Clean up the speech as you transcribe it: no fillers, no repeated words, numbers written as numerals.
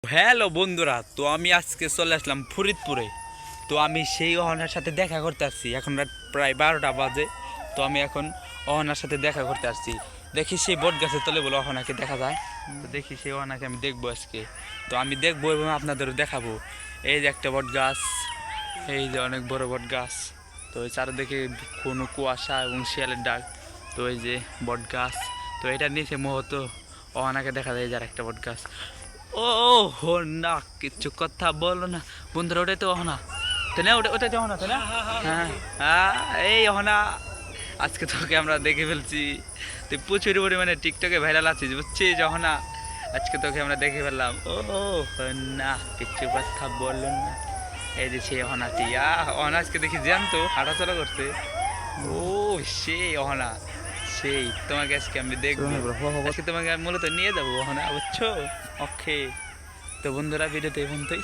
Hello বন্ধুরা, তো আমি আজকে চলে আসলাম ফরিদপুরে। তো আমি সেই অহনার সাথে দেখা করতে আসছি। এখন রাত প্রায় 12টা বাজে। তো আমি এখন অহনার সাথে দেখা করতে আসছি। দেখি সেই বট গাছের তলে বলে অহনাকে দেখা যায়। তো দেখি সেই অহনাকে আমি দেখবো আজকে। তো আমি দেখবো এবং আপনাদেরও দেখাবো। এই যে একটা বট গাছ, এই যে অনেক বড় বট গাছ। তো এই চারিদিকে কোনো কুয়াশা এবং শিয়ালের ডাক। তো এই যে বট গাছ, তো এটা নিচে মুহূর্ত অহনাকে দেখা যায়। এই যে আর একটা বট গাছ। ও হো না, কিচ্ছু কথা বলো না বন্ধুরা, ওটাই তো অহনা, তাই না? ওটাই তো অহনা, তাই না? হ্যাঁ হ্যাঁ, এই অহনা, আজকে তোকে আমরা দেখে ফেলছি। তুই প্রচুর পরিমাণে টিকটকে ভাইরাল আছিস, বুঝছিস অহনা? আজকে তোকে আমরা দেখে ফেললাম। ও না, কিচ্ছু কথা বলো না। এই যে সেই অহনাটি, অহনা আজকে দেখি জ্যান্ত হাঁটাচলা করছে। ও সেই অহনা, সেই তোমাকে আজকে আমি দেখবো। আজকে তোমাকে আমি মূলত নিয়ে যাবো অহনা, বুঝছো? ওকে, তো বন্ধুরা ভিডিওতে এই পর্যন্তই।